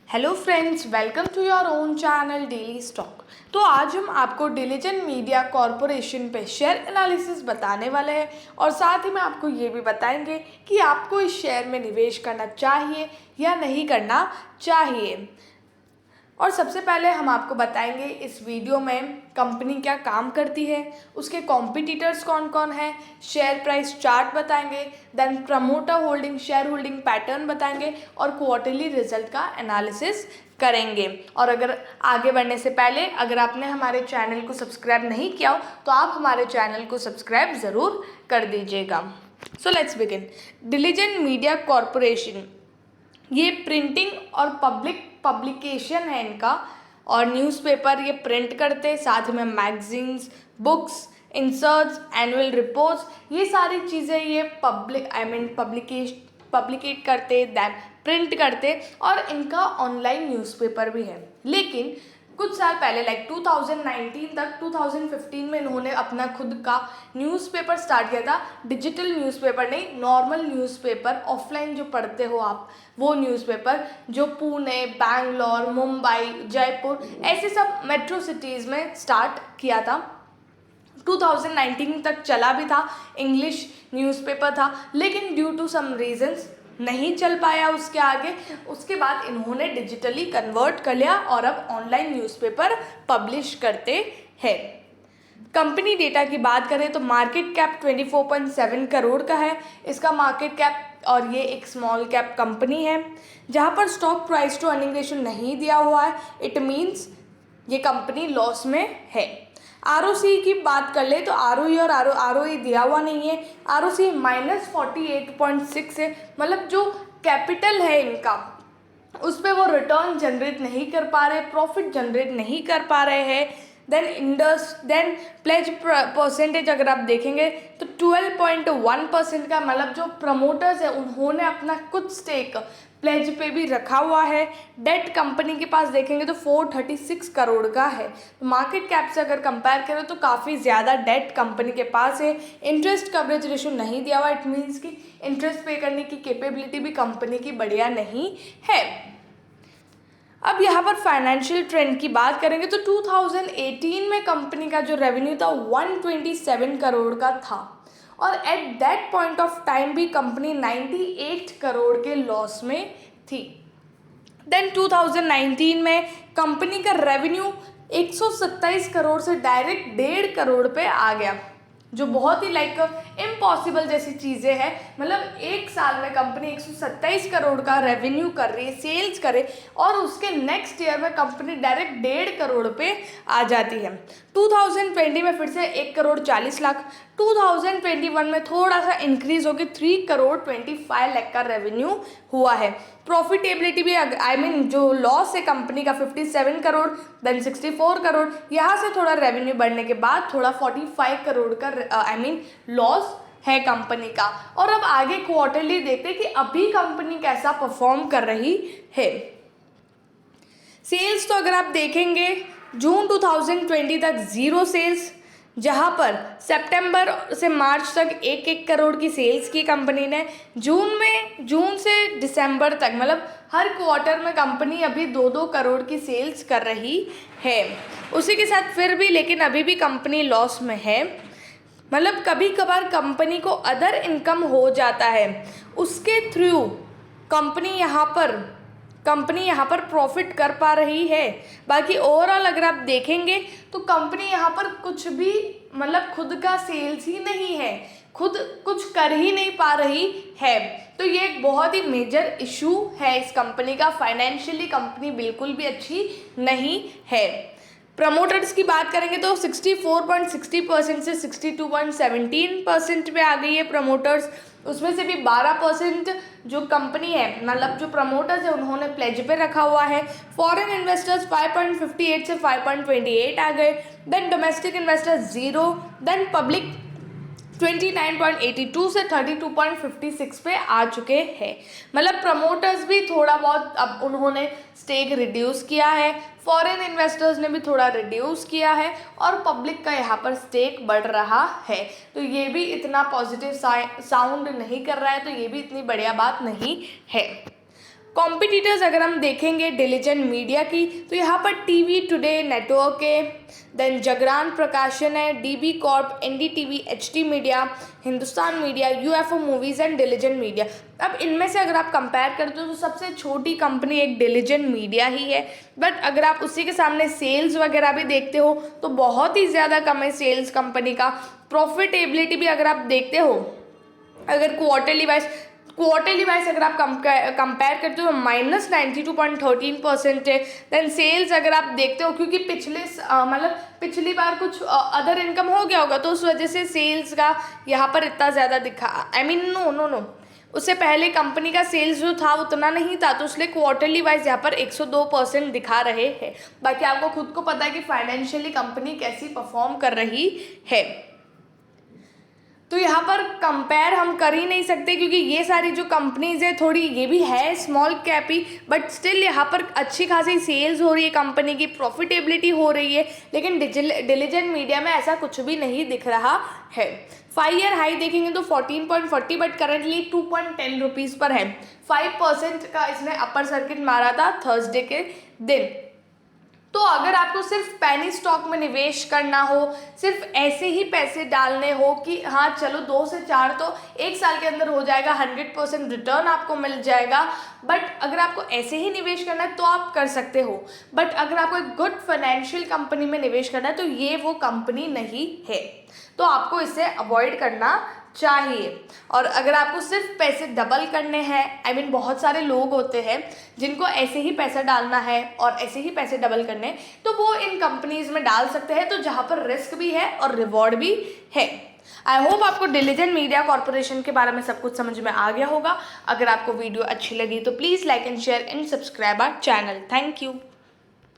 Hello friends, welcome to your own channel daily stock. तो आज हम आपको डिलीजन मीडिया कॉरपोरेशन पे शेयर एनालिसिस बताने वाले हैं और साथ ही में आपको ये भी बताएंगे कि आपको इस शेयर में निवेश करना चाहिए या नहीं करना चाहिए। और सबसे पहले हम आपको बताएंगे इस वीडियो में कंपनी क्या काम करती है, उसके कॉम्पिटिटर्स कौन कौन हैं, शेयर प्राइस चार्ट बताएंगे, then promoter holding share holding pattern बताएंगे और क्वार्टरली रिजल्ट का एनालिसिस करेंगे। और अगर आगे बढ़ने से पहले अगर आपने हमारे चैनल को सब्सक्राइब नहीं किया हो तो आप हमारे चैनल को सब्सक्राइब ज़रूर कर दीजिएगा। So let's begin. Delusion Media corporation ये प्रिंटिंग और पब्लिकेशन है इनका, और न्यूज़पेपर ये प्रिंट करते, साथ में magazines, books, inserts, annual reports, ये सारी चीज़ें ये पब्लिकेट करते, दैन प्रिंट करते, और इनका ऑनलाइन न्यूज़पेपर भी है। लेकिन कुछ साल पहले लाइक 2019 तक 2015 में इन्होंने अपना खुद का न्यूज़पेपर स्टार्ट किया था। डिजिटल न्यूज़पेपर नहीं, नॉर्मल न्यूज़पेपर, ऑफलाइन जो पढ़ते हो आप वो न्यूज़पेपर, जो पुणे, बैंगलोर, मुंबई, जयपुर ऐसे सब मेट्रो सिटीज़ में स्टार्ट किया था। 2019 तक चला भी था, इंग्लिश न्यूज़पेपर था, लेकिन ड्यू टू सम रीजंस नहीं चल पाया उसके आगे। उसके बाद इन्होंने डिजिटली कन्वर्ट कर लिया और अब ऑनलाइन न्यूज़पेपर पब्लिश करते हैं। कंपनी डेटा की बात करें तो मार्केट कैप 24.7 करोड़ का है इसका मार्केट कैप, और ये एक स्मॉल कैप कंपनी है जहाँ पर stock price to earning ratio नहीं दिया हुआ है। इट मीन्स ये कंपनी लॉस में है। आरओसी की बात कर ले तो आरओई और आरओई दिया हुआ नहीं है। आरओसी -48.6 है, मतलब जो कैपिटल है इनका उस पर वो रिटर्न जनरेट नहीं कर पा रहे, प्रॉफिट जनरेट नहीं कर पा रहे हैं। देन प्लेज परसेंटेज अगर आप देखेंगे तो 12.1% का, मतलब जो प्रमोटर्स है उन्होंने अपना कुछ स्टेक प्लेज पे भी रखा हुआ है। डेट कंपनी के पास देखेंगे तो 436 करोड़ का है। तो मार्केट कैप से अगर कंपेयर करें तो काफ़ी ज़्यादा डेट कंपनी के पास है। इंटरेस्ट कवरेज रेशियो नहीं दिया हुआ, इट मीन्स कि इंटरेस्ट पे करने की कैपेबिलिटी भी कंपनी की बढ़िया नहीं है। अब यहाँ पर फाइनेंशियल ट्रेंड की बात करेंगे तो 2018 में कंपनी का जो रेवेन्यू था 127 करोड़ का था, और at that point of time भी कंपनी 98 करोड़ के लॉस में थी। देन 2019 में कंपनी का रेवेन्यू 127 करोड़ से डायरेक्ट 1.5 करोड़ पे आ गया, जो बहुत ही लाइक इम्पॉसिबल जैसी चीज़ें हैं। मतलब एक साल में कंपनी 127 करोड़ का रेवेन्यू कर रही है, सेल्स करे, और उसके नेक्स्ट ईयर में कंपनी डायरेक्ट 1.5 करोड़ पे आ जाती है। 2020 में फिर से 1 करोड़ 40 लाख, 2021 में थोड़ा सा इंक्रीज होकर 3 करोड़ 25 लाख का रेवेन्यू हुआ है। प्रॉफिटेबिलिटी भी जो लॉस है कंपनी का 57 करोड़, देन 64 करोड़, यहाँ से थोड़ा रेवेन्यू बढ़ने के बाद थोड़ा 45 करोड़ का लॉस है कंपनी का। और अब आगे क्वार्टरली देखते हैं कि अभी कंपनी कैसा परफॉर्म कर रही है। सेल्स तो अगर आप देखेंगे जून 2020 तक जीरो सेल्स, जहाँ पर सितंबर से मार्च तक 1-1 करोड़ की सेल्स की कंपनी ने। जून से दिसंबर तक, मतलब हर क्वार्टर में कंपनी अभी 2-2 करोड़ की सेल्स कर रही है। उसी के साथ फिर भी लेकिन अभी भी कंपनी लॉस में है। मतलब कभी कभार कंपनी को अदर इनकम हो जाता है, उसके थ्रू कंपनी यहाँ पर प्रॉफिट कर पा रही है। बाकी ओवरऑल अगर आप देखेंगे तो कंपनी यहाँ पर कुछ भी, मतलब खुद का सेल्स ही नहीं है, खुद कुछ कर ही नहीं पा रही है। तो ये एक बहुत ही मेजर इशू है इस कंपनी का। फाइनेंशियली कंपनी बिल्कुल भी अच्छी नहीं है। प्रमोटर्स की बात करेंगे तो 64.60% से 62.17% पे आ गई है प्रमोटर्स। उसमें से भी 12% जो कंपनी है, मतलब जो प्रमोटर्स है उन्होंने प्लेज पे रखा हुआ है। फॉरेन इन्वेस्टर्स 5.58 से 5.28 आ गए, then domestic investors 0, then public 29.82 से 32.56 पे आ चुके हैं। मतलब प्रमोटर्स भी थोड़ा बहुत अब उन्होंने स्टेक रिड्यूस किया है, फॉरेन इन्वेस्टर्स ने भी थोड़ा रिड्यूस किया है, और पब्लिक का यहाँ पर स्टेक बढ़ रहा है। तो ये भी इतना पॉजिटिव साउंड नहीं कर रहा है, तो ये भी इतनी बढ़िया बात नहीं है। कॉम्पिटिटर्स अगर हम देखेंगे डिलीजेंट मीडिया की, तो यहाँ पर टीवी टुडे नेटवर्क है, देन जागरण प्रकाशन है, dB Corp, NDTV, HT media, Hindustan media, UFO movies and diligent media. अब इनमें से अगर आप कंपेयर करते हो तो सबसे छोटी कंपनी एक डिलीजेंट मीडिया ही है, बट अगर आप उसी के सामने सेल्स वगैरह भी देखते हो तो बहुत ही ज़्यादा कम है सेल्स कंपनी का। प्रॉफिटेबिलिटी भी अगर आप देखते हो, अगर क्वार्टरली वाइज अगर आप कंपेयर करते हो -92.13% है। देन सेल्स अगर आप देखते हो, क्योंकि पिछली बार कुछ अदर इनकम हो गया होगा तो उस वजह से सेल्स का यहाँ पर इतना ज़्यादा दिखा, नो उससे पहले कंपनी का सेल्स जो था उतना नहीं था, तो इसलिए क्वार्टरली वाइज यहाँ पर 102% दिखा रहे हैं। बाकी आपको खुद को पता है कि फाइनेंशियली कंपनी कैसी परफॉर्म कर रही है, तो यहाँ पर कंपेयर हम कर ही नहीं सकते, क्योंकि ये सारी जो कंपनीज है थोड़ी ये भी है small cap he, but still यहाँ पर अच्छी खासी सेल्स हो रही है, कंपनी की प्रॉफिटेबिलिटी हो रही है। लेकिन डिलीजेंट मीडिया में ऐसा कुछ भी नहीं दिख रहा है। 5 ईयर हाई देखेंगे तो 14.40, बट करंटली 2.10 रुपीज़ पर है। 5% का इसने अपर सर्किट मारा था थर्सडे के दिन। तो अगर आपको सिर्फ पेनी स्टॉक में निवेश करना हो, सिर्फ ऐसे ही पैसे डालने हो कि हाँ चलो 2 से 4 तो 1 साल के अंदर हो जाएगा, 100% रिटर्न आपको मिल जाएगा, बट अगर आपको ऐसे ही निवेश करना है तो आप कर सकते हो। बट अगर आपको एक गुड फाइनेंशियल कंपनी में निवेश करना है तो ये वो कंपनी नहीं है, तो आपको इसे अवॉइड करना चाहिए। और अगर आपको सिर्फ पैसे डबल करने हैं, बहुत सारे लोग होते हैं जिनको ऐसे ही पैसा डालना है और ऐसे ही पैसे डबल करने, तो वो इन कंपनीज में डाल सकते हैं, तो जहाँ पर रिस्क भी है और रिवॉर्ड भी है। आई होप आपको डिलीजेंट मीडिया कॉर्पोरेशन के बारे में सब कुछ समझ में आ गया होगा। अगर आपको वीडियो अच्छी लगी तो please like and share and subscribe our channel. Thank you.